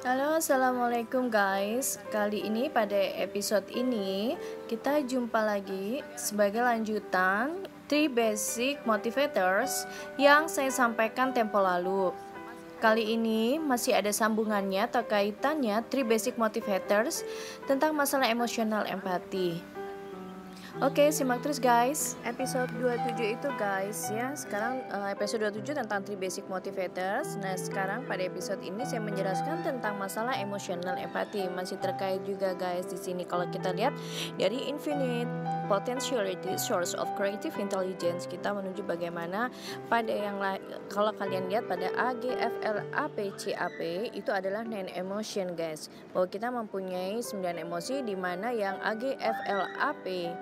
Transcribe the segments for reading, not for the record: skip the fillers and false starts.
Halo, assalamualaikum guys. Kali ini pada episode ini kita jumpa lagi sebagai lanjutan 3 basic motivators yang saya sampaikan tempo lalu. Kali ini masih ada sambungannya atau kaitannya 3 basic motivators tentang masalah emosional empati. Oke, simak terus guys. Episode 27 itu guys ya. Sekarang episode 27 tentang 3 basic motivators. Nah, sekarang pada episode ini saya menjelaskan tentang masalah emotional empathy. Masih terkait juga guys di sini kalau kita lihat dari infinite potentiality source of creative intelligence, kita menuju bagaimana pada yang kalau kalian lihat pada AGFLAPCAP itu adalah 9 emotion guys. Bahwa kita mempunyai 9 emosi di mana yang AGFLAP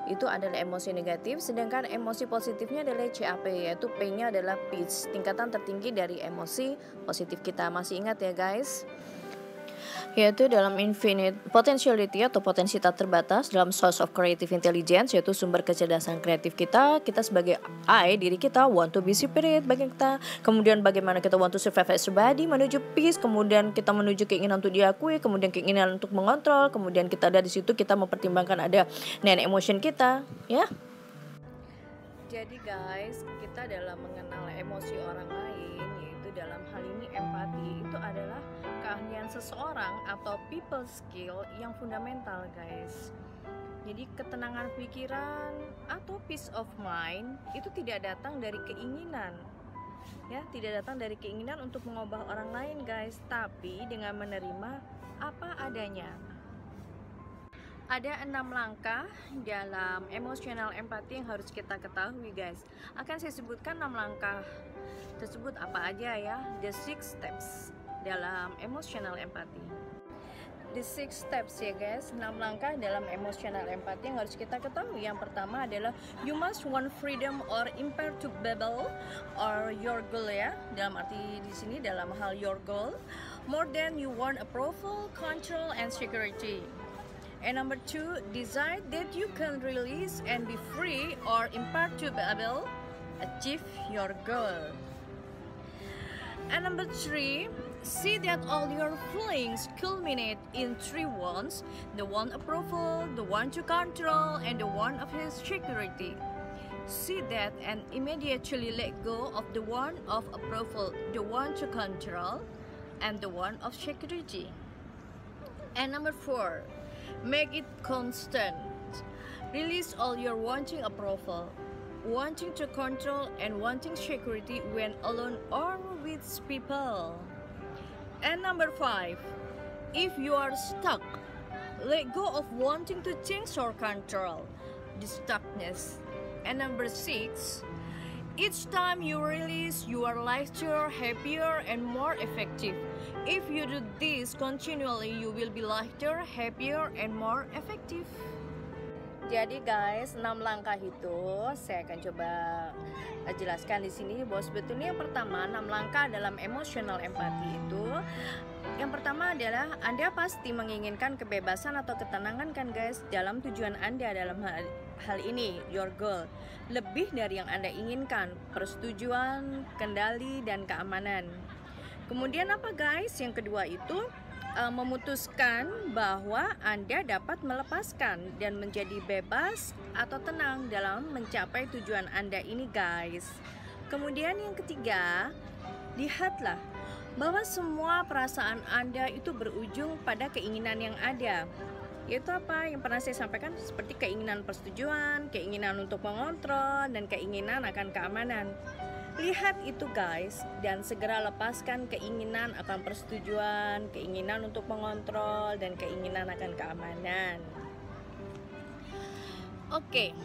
itu adalah emosi negatif, sedangkan emosi positifnya adalah CAP, yaitu P-nya adalah peace, tingkatan tertinggi dari emosi positif kita. Masih ingat ya guys? Yaitu dalam infinite potentiality atau potensi tak terbatas dalam source of creative intelligence, yaitu sumber kecerdasan kreatif kita sebagai diri kita want to be spirit bagi kita, kemudian bagaimana kita want to survive as a body menuju peace, kemudian kita menuju keinginan untuk diakui, kemudian keinginan untuk mengontrol, kemudian kita ada di situ kita mempertimbangkan ada emotion kita ya. Jadi guys, kita dalam mengenal emosi orang lain, yaitu dalam hal ini empati, itu adalah keahlian seseorang atau people skill yang fundamental guys. Jadi ketenangan pikiran atau peace of mind itu tidak datang dari keinginan, ya, tidak datang dari keinginan untuk mengubah orang lain guys, tapi dengan menerima apa adanya. Ada 6 langkah dalam emotional empathy yang harus kita ketahui guys. Akan saya sebutkan 6 langkah tersebut apa aja ya. The 6 steps dalam emotional empathy. The 6 steps ya guys, 6 langkah dalam emotional empathy yang harus kita ketahui. Yang pertama adalah you must want freedom or imperturbable or your goal ya. Dalam arti di sini dalam hal your goal more than you want approval, control and security. And number 2, desire that you can release and be free or imperturbable, achieve your goal. And number 3, see that all your feelings culminate in 3 wants: the want approval, the want to control, and the want of his security. See that and immediately let go of the want of approval, the want to control, and the want of security. And number 4, make it constant. Release all your wanting approval, wanting to control, and wanting security when alone or with people. And number 5, if you are stuck, let go of wanting to change or control the stuckness. And number 6, each time you release, you are lighter, happier, and more effective. If you do this continually, you will be lighter, happier, and more effective. Jadi guys, 6 langkah itu saya akan coba jelaskan di sini bahwa sebetulnya yang pertama 6 langkah dalam emotional empathy itu, yang pertama adalah Anda pasti menginginkan kebebasan atau ketenangan kan guys dalam tujuan Anda dalam hal ini your goal, lebih dari yang Anda inginkan, persetujuan, kendali dan keamanan. Kemudian apa guys? Yang kedua itu memutuskan bahwa Anda dapat melepaskan dan menjadi bebas atau tenang dalam mencapai tujuan Anda ini guys. Kemudian yang ketiga, lihatlah bahwa semua perasaan Anda itu berujung pada keinginan yang ada. Yaitu apa yang pernah saya sampaikan, seperti keinginan persetujuan, keinginan untuk mengontrol, dan keinginan akan keamanan. Lihat itu guys, dan segera lepaskan keinginan akan persetujuan, keinginan untuk mengontrol, dan keinginan akan keamanan. Oke,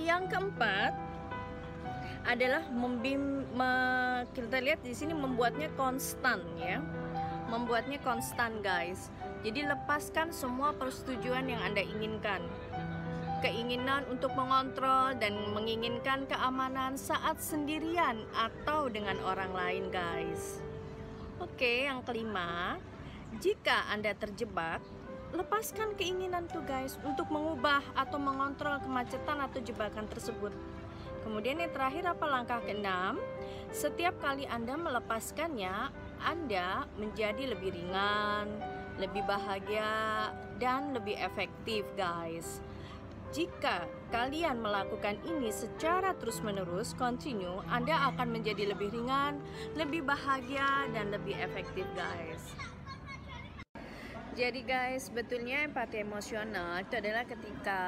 yang keempat adalah kita lihat di sini membuatnya konstan ya, membuatnya konstan guys. Jadi lepaskan semua persetujuan yang Anda inginkan, keinginan untuk mengontrol dan menginginkan keamanan saat sendirian atau dengan orang lain guys. Oke, yang kelima, jika Anda terjebak, lepaskan keinginan tuh guys untuk mengubah atau mengontrol kemacetan atau jebakan tersebut. Kemudian yang terakhir apa langkah keenam? Setiap kali Anda melepaskannya, Anda menjadi lebih ringan, lebih bahagia, dan lebih efektif, guys. Jika kalian melakukan ini secara terus-menerus, continue, Anda akan menjadi lebih ringan, lebih bahagia, dan lebih efektif, guys. Jadi guys, betulnya empati emosional itu adalah ketika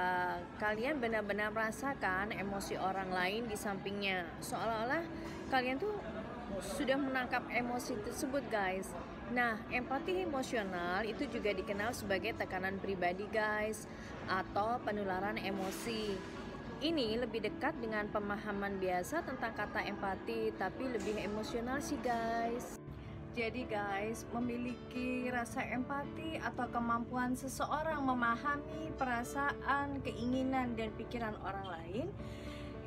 kalian benar-benar merasakan emosi orang lain di sampingnya. Seolah-olah kalian tuh sudah menangkap emosi tersebut, guys. Nah, empati emosional itu juga dikenal sebagai tekanan pribadi, guys, atau penularan emosi. Ini lebih dekat dengan pemahaman biasa tentang kata empati, tapi lebih emosional sih, guys. Jadi guys, memiliki rasa empati atau kemampuan seseorang memahami perasaan, keinginan, dan pikiran orang lain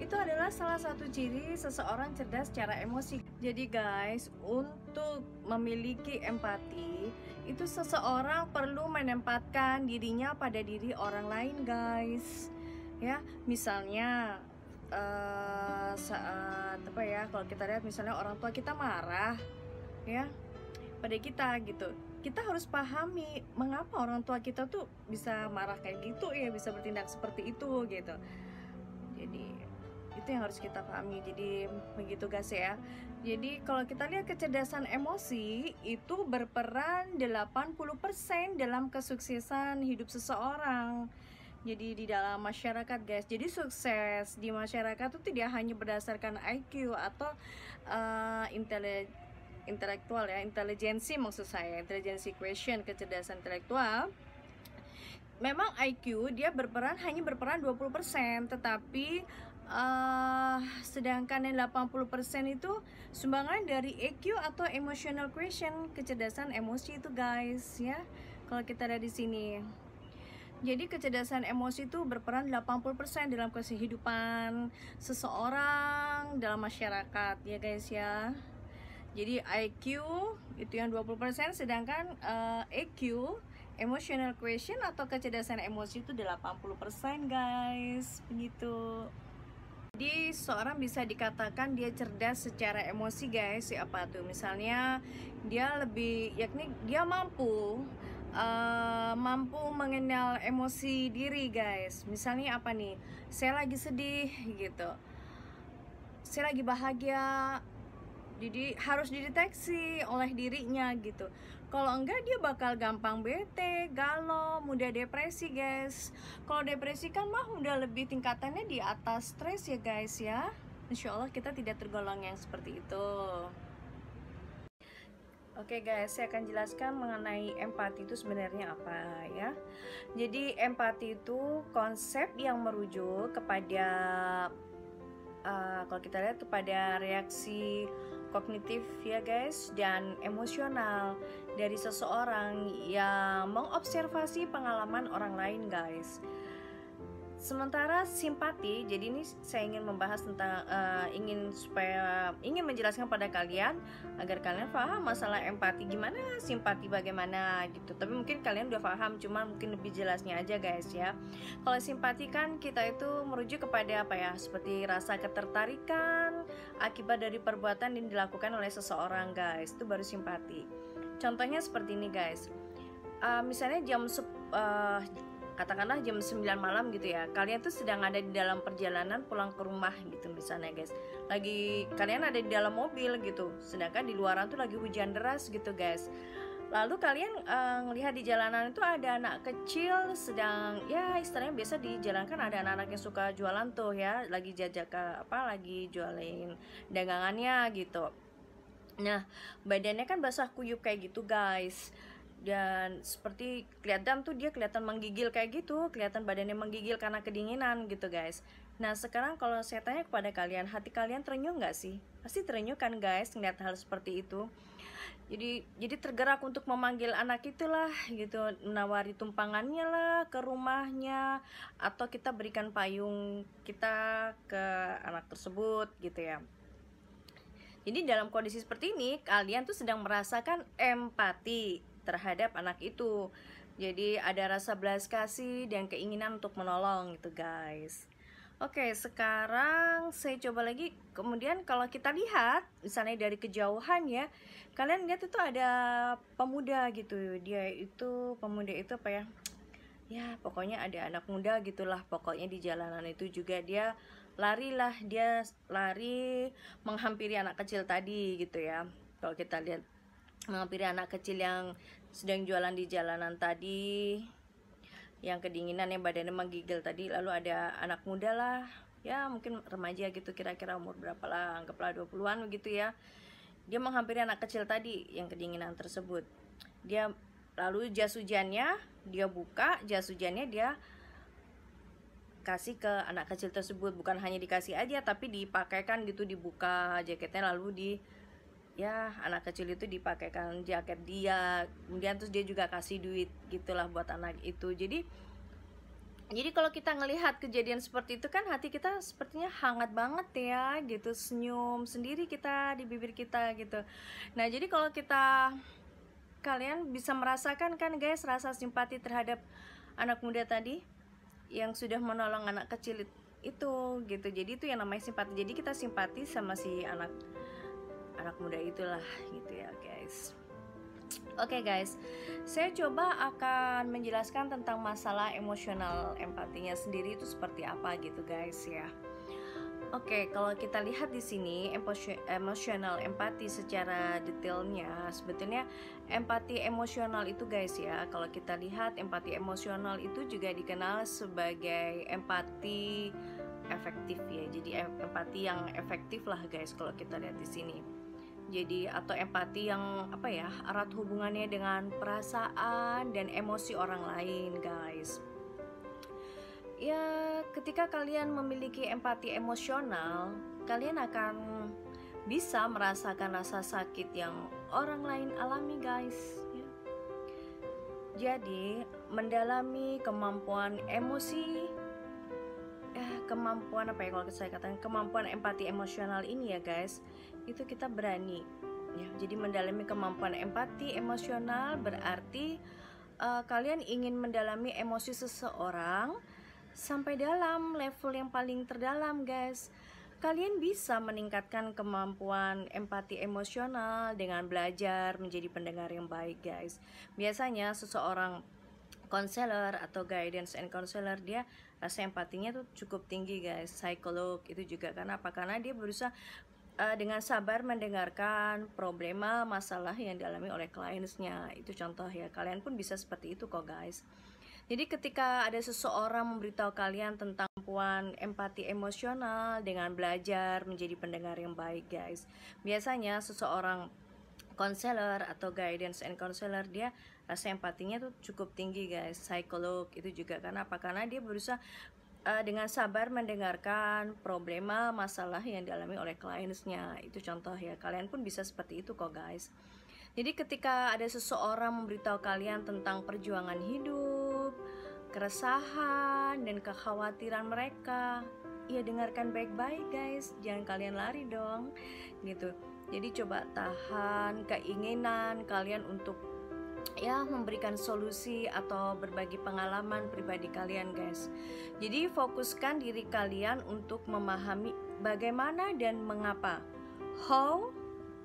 itu adalah salah satu ciri seseorang cerdas secara emosi. Jadi guys, untuk memiliki empati itu seseorang perlu menempatkan dirinya pada diri orang lain, guys. Ya, misalnya saat apa ya, kalau kita lihat misalnya orang tua kita marah ya pada kita gitu, kita harus pahami mengapa orang tua kita tuh bisa marah kayak gitu ya, bisa bertindak seperti itu gitu. Jadi itu yang harus kita pahami. Jadi begitu guys ya. Jadi kalau kita lihat kecerdasan emosi itu berperan 80% dalam kesuksesan hidup seseorang. Jadi di dalam masyarakat guys, jadi sukses di masyarakat itu tidak hanya berdasarkan IQ atau intelektual ya, intelijensi maksud saya, intelijensi question, kecerdasan intelektual. Memang IQ dia hanya berperan 20%, tetapi sedangkan yang 80% itu sumbangan dari EQ atau emotional question, kecerdasan emosi itu guys ya. Kalau kita lihat di sini. Jadi kecerdasan emosi itu berperan 80% dalam kehidupan seseorang dalam masyarakat ya guys ya. Jadi IQ itu yang 20%, sedangkan EQ, emotional question atau kecerdasan emosi itu 80% guys, begitu. Jadi seorang bisa dikatakan dia cerdas secara emosi guys. Apa tuh? Misalnya dia mampu mengenal emosi diri guys. Misalnya apa nih? Saya lagi sedih gitu, saya lagi bahagia. Jadi harus dideteksi oleh dirinya gitu. Kalau enggak dia bakal gampang bete, galau, mudah depresi guys. Kalau depresi kan mah udah lebih tingkatannya di atas stres ya guys ya. Insya Allah kita tidak tergolong yang seperti itu. Oke guys, saya akan jelaskan mengenai empati itu sebenarnya apa ya. Jadi empati itu konsep yang merujuk kepada kalau kita lihat kepada reaksi kognitif ya guys dan emosional dari seseorang yang mengobservasi pengalaman orang lain guys. Sementara simpati, jadi ini saya ingin membahas tentang ingin menjelaskan pada kalian agar kalian paham masalah empati gimana, simpati bagaimana gitu. Tapi mungkin kalian udah paham, cuma mungkin lebih jelasnya aja guys ya. Kalau simpati kan kita itu merujuk kepada apa ya? Seperti rasa ketertarikan akibat dari perbuatan yang dilakukan oleh seseorang guys. Itu baru simpati. Contohnya seperti ini guys. Misalnya katakanlah jam 9 malam gitu ya, kalian tuh sedang ada di dalam perjalanan pulang ke rumah gitu misalnya guys, kalian ada di dalam mobil gitu, sedangkan di luaran tuh lagi hujan deras gitu guys. Lalu kalian ngelihat di jalanan itu ada anak kecil sedang ya istilahnya biasa di jalan kan ada anak-anak yang suka jualan tuh ya, lagi lagi jualin dagangannya gitu. Nah badannya kan basah kuyup kayak gitu guys, dan seperti kelihatan menggigil kayak gitu, kelihatan badannya menggigil karena kedinginan gitu guys. Nah sekarang kalau saya tanya kepada kalian, hati kalian terenyuh nggak sih? Pasti terenyuh kan guys ngeliat hal seperti itu. Jadi tergerak untuk memanggil anak itulah gitu, menawari tumpangannya lah ke rumahnya, atau kita berikan payung kita ke anak tersebut gitu ya. Jadi dalam kondisi seperti ini kalian tuh sedang merasakan empati terhadap anak itu. Jadi ada rasa belas kasih dan keinginan untuk menolong gitu guys. Oke, sekarang saya coba lagi. Kemudian kalau kita lihat, misalnya dari kejauhan ya, kalian lihat itu ada pemuda gitu. Dia itu, pemuda itu apa ya? Ya, pokoknya ada anak muda gitulah. Pokoknya di jalanan itu juga dia larilah, dia lari menghampiri anak kecil tadi gitu ya. Kalau kita lihat, menghampiri anak kecil yang sedang jualan di jalanan tadi, yang kedinginan, yang badannya menggigil tadi. Lalu ada anak muda lah, ya mungkin remaja gitu, kira-kira umur berapa lah, anggaplah 20-an begitu ya. Dia menghampiri anak kecil tadi yang kedinginan tersebut. Dia lalu jas hujannya dia buka, jas hujannya dia kasih ke anak kecil tersebut. Bukan hanya dikasih aja, tapi dipakaikan gitu, dibuka jaketnya, lalu ya anak kecil itu dipakaikan jaket dia. Kemudian terus dia juga kasih duit gitulah buat anak itu. Jadi kalau kita ngelihat kejadian seperti itu kan, hati kita sepertinya hangat banget ya gitu, senyum sendiri kita di bibir kita gitu. Nah, jadi kalau kalian bisa merasakan kan guys, rasa simpati terhadap anak muda tadi yang sudah menolong anak kecil itu gitu. Jadi itu yang namanya simpati. Jadi kita simpati sama si anak muda itulah gitu ya guys. Oke guys, saya coba akan menjelaskan tentang masalah emosional empatinya sendiri itu seperti apa gitu guys ya. Oke, kalau kita lihat di sini emosional empati secara detailnya, sebetulnya empati emosional itu guys ya, kalau kita lihat empati emosional itu juga dikenal sebagai empati efektif ya. Jadi empati yang efektif lah guys kalau kita lihat di sini. Jadi atau empati yang apa ya, erat hubungannya dengan perasaan dan emosi orang lain guys. Ya, ketika kalian memiliki empati emosional, kalian akan bisa merasakan rasa sakit yang orang lain alami guys ya. Jadi mendalami kemampuan emosi, kemampuan apa ya kalau saya katakan, kemampuan empati emosional ini ya guys, itu kita berani ya. Jadi mendalami kemampuan empati emosional berarti kalian ingin mendalami emosi seseorang sampai dalam level yang paling terdalam guys. Kalian bisa meningkatkan kemampuan empati emosional dengan belajar menjadi pendengar yang baik guys. Biasanya seseorang konselor atau guidance and counselor, dia rasa empatinya tuh cukup tinggi guys. Psikolog itu juga karena apa? Karena dia berusaha dengan sabar mendengarkan problema masalah yang dialami oleh kliennya. Itu contoh ya, kalian pun bisa seperti itu kok guys. Jadi ketika ada seseorang memberitahu kalian tentang kemampuan empati emosional dengan belajar menjadi pendengar yang baik guys, biasanya seseorang konselor atau guidance and counselor, dia rasa empatinya tuh cukup tinggi guys. Psikolog itu juga karena apa? Karena dia berusaha dengan sabar mendengarkan problema masalah yang dialami oleh kliennya. Itu contoh ya, kalian pun bisa seperti itu kok guys. Jadi ketika ada seseorang memberitahu kalian tentang perjuangan hidup, keresahan dan kekhawatiran mereka, ya dengarkan baik-baik guys, jangan kalian lari dong gitu. Jadi coba tahan keinginan kalian untuk ya memberikan solusi atau berbagi pengalaman pribadi kalian guys. Jadi fokuskan diri kalian untuk memahami bagaimana dan mengapa, how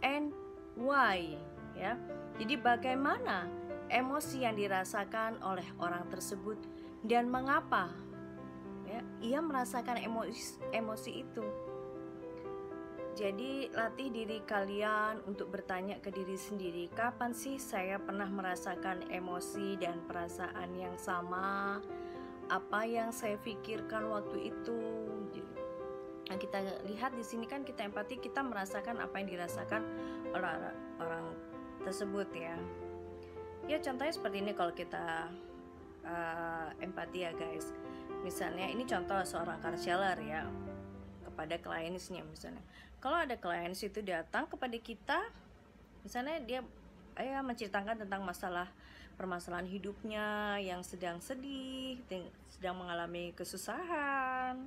and why ya. Jadi bagaimana emosi yang dirasakan oleh orang tersebut dan mengapa ya ia merasakan emosi itu. Jadi latih diri kalian untuk bertanya ke diri sendiri, kapan sih saya pernah merasakan emosi dan perasaan yang sama? Apa yang saya pikirkan waktu itu? Nah, kita lihat di sini kan, kita empati, kita merasakan apa yang dirasakan oleh orang tersebut ya. Ya contohnya seperti ini kalau kita empati ya guys. Misalnya ini contoh seorang counselor ya kepada kliennya misalnya. Kalau ada klien itu datang kepada kita, misalnya dia menceritakan tentang permasalahan hidupnya yang sedang sedih, sedang mengalami kesusahan.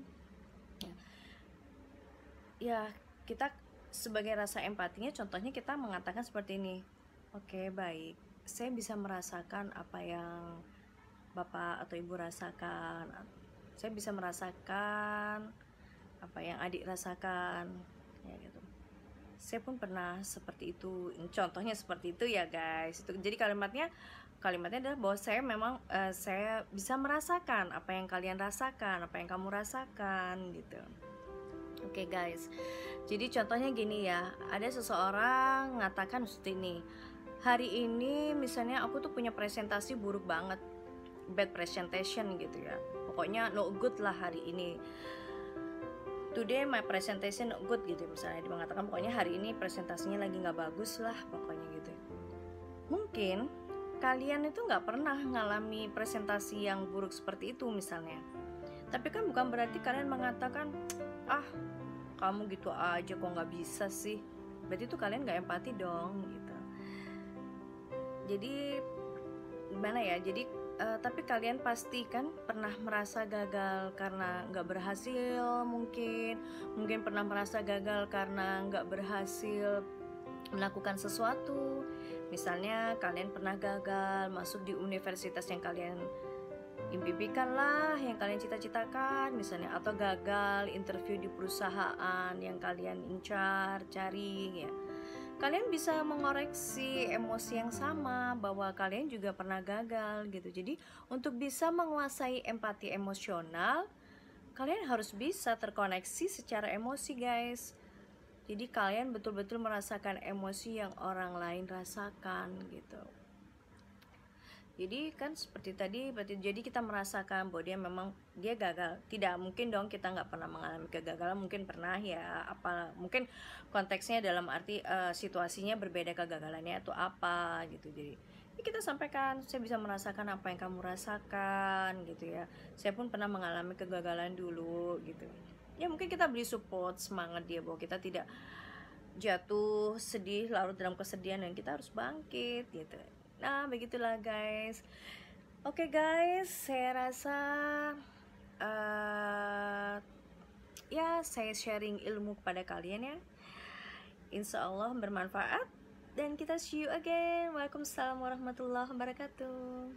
Ya, kita sebagai rasa empatinya, contohnya kita mengatakan seperti ini. Oke, baik. Saya bisa merasakan apa yang Bapak atau Ibu rasakan. Saya bisa merasakan apa yang adik rasakan, ya gitu. Saya pun pernah seperti itu. Contohnya seperti itu ya guys. Itu jadi kalimatnya adalah bahwa saya memang saya bisa merasakan apa yang kalian rasakan, apa yang kamu rasakan gitu. Oke guys. Jadi contohnya gini ya, ada seseorang mengatakan seperti ini. Hari ini misalnya aku tuh punya presentasi buruk banget, bad presentation gitu ya. Pokoknya no good lah hari ini. Today my presentation not good gitu misalnya. Dia mengatakan pokoknya hari ini presentasinya lagi nggak bagus lah pokoknya gitu. Mungkin kalian itu nggak pernah ngalami presentasi yang buruk seperti itu misalnya. Tapi kan bukan berarti kalian mengatakan, ah kamu gitu aja kok nggak bisa sih. Berarti itu kalian nggak empati dong gitu. Jadi gimana ya? Jadi tapi kalian pasti kan pernah merasa gagal karena nggak berhasil, mungkin pernah merasa gagal karena nggak berhasil melakukan sesuatu. Misalnya kalian pernah gagal masuk di universitas yang kalian impikan lah, yang kalian cita-citakan misalnya, atau gagal interview di perusahaan yang kalian incar, cari ya. Kalian bisa mengoreksi emosi yang sama bahwa kalian juga pernah gagal gitu. Jadi untuk bisa menguasai empati emosional, kalian harus bisa terkoneksi secara emosi guys. Jadi kalian betul-betul merasakan emosi yang orang lain rasakan gitu. Jadi kan seperti tadi, berarti jadi kita merasakan bahwa dia gagal. Tidak mungkin dong kita nggak pernah mengalami kegagalan, mungkin pernah ya. Apa mungkin konteksnya dalam arti situasinya berbeda, kegagalannya itu apa gitu. Jadi ini kita sampaikan, saya bisa merasakan apa yang kamu rasakan gitu ya. Saya pun pernah mengalami kegagalan dulu gitu. Ya mungkin kita beri support, semangat dia bahwa kita tidak jatuh, sedih, larut dalam kesedihan, dan kita harus bangkit gitu. Nah begitulah guys. Oke guys, saya rasa ya saya sharing ilmu kepada kalian ya. Insya Allah bermanfaat, dan kita see you again. Waalaikumsalam warahmatullahi wabarakatuh.